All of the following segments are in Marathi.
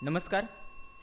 नमस्कार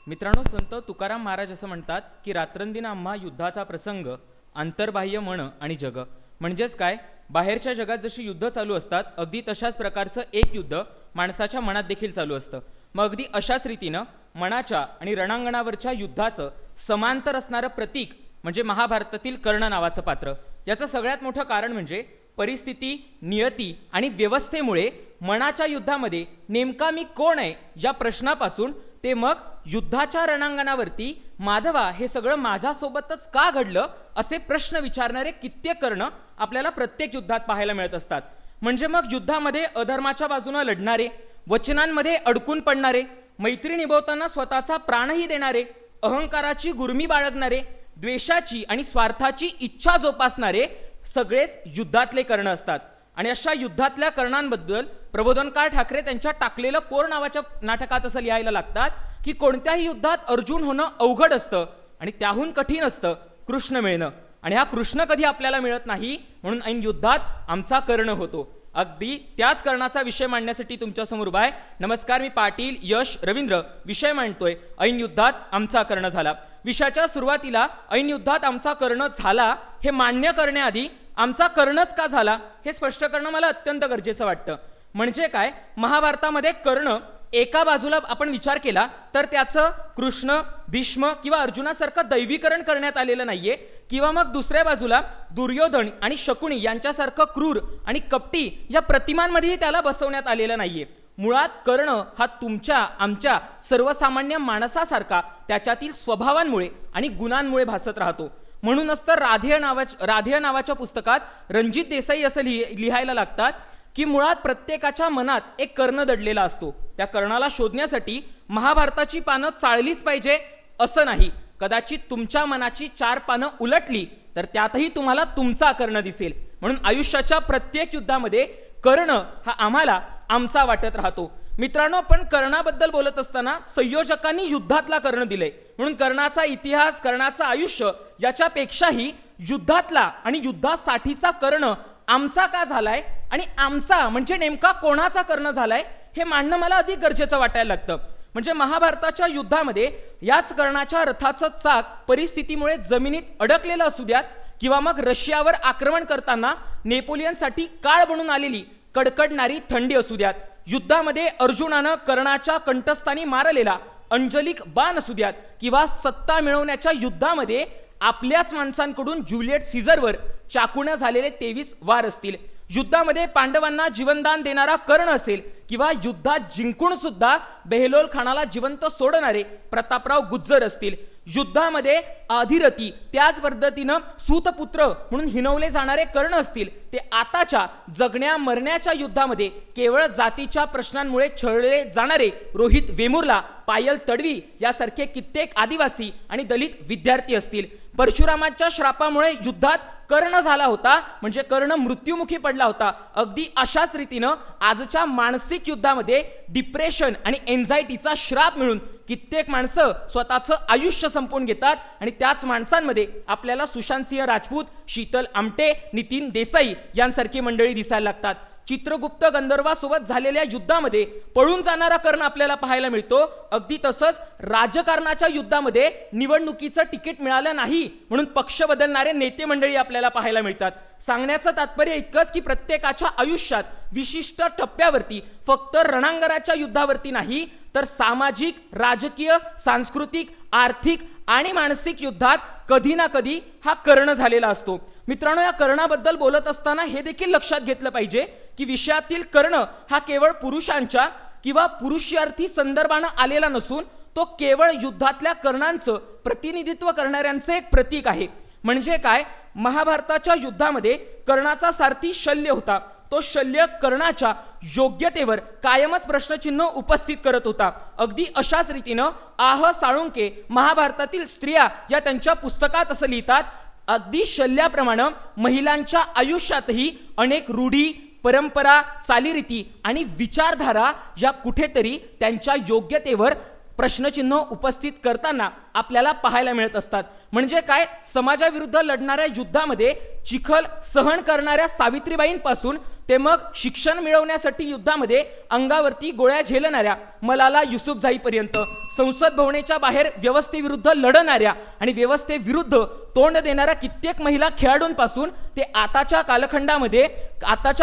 मित्रांनो, संत तुकाराम महाराज असं म्हणतात की रात्रंदिन आम्हा युद्धाचा प्रसंग, अंतर्बाह्य मन आणि जग. म्हणजेच काय, बाहेरच्या जगात जशी युद्ध चालू असतात अगदी तशाच प्रकारचं एक युद्ध माणसाच्या मनात देखील चालू असतं. मग अगदी अशाच रीतीनं मनाच्या आणि रणांगणावरच्या युद्धाचं समांतर असणारं प्रतीक म्हणजे महाभारतातील कर्ण नावाचं पात्र. याचं सगळ्यात मोठं कारण म्हणजे परिस्थिती, नियती आणि व्यवस्थेमुळे मनाच्या युद्धामध्ये नेमका मी कोण आहे या प्रश्नापासून ते मग युद्धाच्या रणांगणावरती माधवा हे सगळं माझ्यासोबतच का घडलं असे प्रश्न विचारणारे कित्येक कर्ण आपल्याला प्रत्येक युद्धात पाहायला मिळत असतात. म्हणजे मग युद्धामध्ये अधर्माच्या बाजूने लढणारे, वचनांमध्ये अडकून पडणारे, मैत्री निभवताना स्वतःचा प्राणही देणारे, अहंकाराची गुर्मी बाळगणारे, द्वेषाची आणि स्वार्थाची इच्छा जोपासणारे सगळेच युद्धातले कर्ण असतात. आणि अशा युद्धातल्या कर्णांबद्दल प्रबोधनकार ठाकरे त्यांच्या टाकलेलं पोर नावाच्या नाटकात असं लिहायला लागतात की कोणत्याही युद्धात अर्जुन होणं अवघड असतं आणि त्याहून कठीण असतं कृष्ण मिळणं. आणि हा कृष्ण कधी आपल्याला मिळत नाही, म्हणून ऐन युद्धात आमचा कर्ण होतो. अगदी त्याच कर्णाचा विषय मांडण्यासाठी तुमच्यासमोर उभा आहे. नमस्कार, मी पाटील यश रवींद्र विषय मांडतोय ऐन युद्धात आमचा कर्ण झाला. विषयाच्या सुरुवातीला ऐन युद्धात आमचा कर्ण झाला हे मान्य करण्याआधी आमचा कर्णच का झाला हे स्पष्ट करणं मला अत्यंत गरजेचं वाटतं. म्हणजे काय, महाभारतामध्ये कर्ण एका बाजूला आपण विचार केला तर त्याचं कृष्ण, भीष्म किंवा अर्जुनासारखं दैवीकरण करण्यात आलेलं नाहीये, किंवा मग दुसऱ्या बाजूला दुर्योधन आणि शकुनी यांच्यासारखं क्रूर आणि कपटी या प्रतिमांमध्येही त्याला बसवण्यात आलेलं नाहीये. मुळात कर्ण हा तुमच्या आमच्या सर्वसामान्य माणसासारखा त्याच्यातील स्वभावांमुळे आणि गुणांमुळे भासत राहतो. म्हणूनच तर राधेय नावाच्या पुस्तकात रणजित देसाई असं लिहायला लागतात की मुळात प्रत्येकाच्या मनात एक कर्ण दडलेला असतो. त्या कर्णाला शोधण्यासाठी महाभारताची पानं चाळलीच पाहिजे असं नाही. कदाचित तुमच्या मनाची 4 पानं उलटली तर त्यातही तुम्हाला तुमचा कर्ण दिसेल. म्हणून आयुष्याच्या प्रत्येक युद्धामध्ये कर्ण हा आम्हाला आमचा वाटत राहतो. मित्रांनो, पण कर्णाबद्दल बोलत असताना संयोजकांनी युद्धातला कर्ण दिलंय, म्हणून कर्णाचा इतिहास, कर्णाचं आयुष्य याच्यापेक्षाही युद्धातला आणि युद्धासाठीचा कर्ण आमचा का झालाय आणि आमचा म्हणजे नेमका कोणाचा कर्ण झालाय हे मांडणं मला अधिक गरजेचं वाटायला लागतं. म्हणजे महाभारताच्या युद्धामध्ये याच कर्णाच्या रथाचं चाक परिस्थितीमुळे जमिनीत अडकलेलं असू द्यात, किंवा मग रशियावर आक्रमण करताना नेपोलियनसाठी काळ बनून आलेली कडकडणारी थंडी असू द्यात, युद्धामध्ये अर्जुनानं कर्णाच्या कंठस्थानी मारलेला अंजलिक बाण असू द्यात, किंवा सत्ता मिळवण्याच्या युद्धामध्ये आपल्याच माणसांकडून ज्युलियट सीझरवर चाकूने झालेले 23 वार असतील, युद्धामध्ये पांडवांना जीवनदान देणारा कर्ण असेल, किंवा युद्धात जिंकून सुद्धा बेहलोल खानाला जिवंत सोडणारे प्रतापराव गुज्जर असतील, युद्धामध्ये आधिरथी त्याच पद्धतीनं सूतपुत्र म्हणून हिनवले जाणारे कर्ण असतील, ते आताच्या जगण्या मरण्याच्या युद्धामध्ये केवळ जातीच्या प्रश्नांमुळे छळले जाणारे रोहित वेमुर्ला, पायल तडवी यासारखे कित्येक आदिवासी आणि दलित विद्यार्थी असतील. परशुरामाच्या श्रापामुळे युद्धात कर्ण झाला होता, म्हणजे कर्ण मृत्युमुखी पडला होता. अगदी अशाच रीतीनं आजच्या मानसिक युद्धामध्ये डिप्रेशन आणि एन्झायटीचा श्राप मिळून कित्येक माणसं स्वतःचं आयुष्य संपवून घेतात. आणि त्याच माणसांमध्ये आपल्याला सुशांत सिंह राजपूत, शीतल आमटे, नितीन देसाई यांसारखी मंडळी दिसायला लागतात. चित्रगुप्त गंधर्वासोबत झालेल्या युद्धामध्ये पळून जाणारा कर्ण आपल्याला पाहायला मिळतो. अगदी तसंच राजकारणाच्या युद्धामध्ये निवडणुकीचं तिकीट मिळालं नाही म्हणून पक्ष बदलणारे नेते मंडळी आपल्याला पाहायला मिळतात. सांगण्याचं तात्पर्य इतकंच की प्रत्येकाच्या आयुष्यात विशिष्ट टप्प्यावरती फक्त रणांगणाच्या युद्धावरती नाही तर सामाजिक, राजकीय, सांस्कृतिक, आर्थिक आणि मानसिक युद्धात कधी ना कधी हा कर्ण झालेला असतो. मित्रांनो, या कर्णाबद्दल बोलत असताना हे देखील लक्षात घेतलं पाहिजे की विषयातील कर्ण हा केवळ पुरुषांच्या किंवा पुरुषार्थी संदर्भानं आलेला नसून तो केवळ युद्धातल्या कर्णांचं प्रतिनिधित्व करणाऱ्यांचे एक प्रतीक आहे. म्हणजे काय, महाभारताच्या युद्धामध्ये कर्णाचा सारथी शल्य होता. तो शल्य कर्णाच्या योग्यतेवर कायमच प्रश्नचिन्ह उपस्थित करत होता. अगदी अशाच रीतीनं आह साळुंके महाभारतातील स्त्रिया या त्यांच्या पुस्तकात असं लिहितात, अगदी शल्याप्रमाणे महिलांच्या आयुष्यातही अनेक रूढी, परंपरा, चालीरीती आणि विचारधारा या कुठेतरी त्यांच्या योग्यतेवर प्रश्नचिन्ह उपस्थित करताना आपल्याला पाहायला मिळत असतात. म्हणजे काय, समाजाविरुद्ध लढणाऱ्या युद्धामध्ये चिखल सहन करणाऱ्या सावित्रीबाईंपासून ते मग शिक्षण मिळवण्यासाठी युद्धामध्ये अंगावरती गोळ्या झेलणाऱ्या मलाला युसुफजाईपर्यंत, संसद भवनाच्या बाहेर व्यवस्थेविरुद्ध लढणाऱ्या आणि व्यवस्थेविरुद्ध तोंड देणाऱ्या कित्येक महिला खेळाडूंपासून ते आताच्या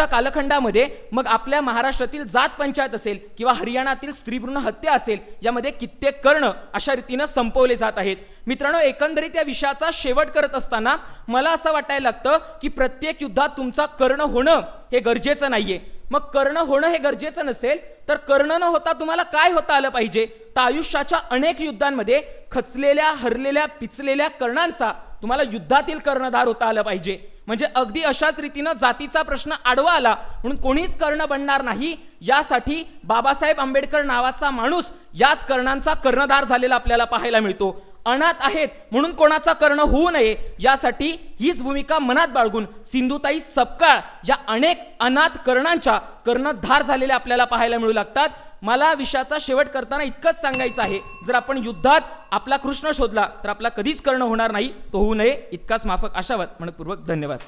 कालखंडामध्ये मग आपल्या महाराष्ट्रातील जात पंचायत असेल किंवा हरियाणातील स्त्रीभ्रूण हत्या असेल, यामध्ये कित्येक कर्ण अशा रीतीनं संपवले जात आहेत. मित्रांनो, एकंदरीत या विषयाचा शेवट करत असताना मला असं वाटायला लागतं की प्रत्येक युद्धात तुमचा कर्ण होणं हे गरजेचं नाहीये. मग कर्ण होणं हे गरजेचं नसेल तर कर्ण न होता तुम्हाला काय होता आलं पाहिजे? तर आयुष्याच्या अनेक युद्धांमध्ये खचलेल्या, हरलेल्या, पिचलेल्या कर्णांचा तुम्हाला युद्धातील कर्णधार होता आलं पाहिजे. म्हणजे अगदी अशाच रीतीनं जातीचा प्रश्न आडवा आला म्हणून कोणीच कर्ण बनणार नाही, यासाठी बाबासाहेब आंबेडकर नावाचा माणूस याच कर्णांचा कर्णधार झालेला आपल्याला पाहायला मिळतो. अनाथ आहेत म्हणून कोणाचा कर्ण होऊ नये, यासाठी हीच भूमिका मनात बाळगून सिंधुताई सपकाळ या अनेक अनाथ कर्णांच्या कर्णधार झालेल्या आपल्याला पाहायला मिळू लागतात. मला विषयाचा शेवट करताना इतकंच सांगायचं आहे, जर आपण युद्धात आपला कृष्ण शोधला तर आपला कधीच कर्ण होणार नाही, तो होऊ नये इतकाच माफक आशावाद. मनपूर्वक धन्यवाद.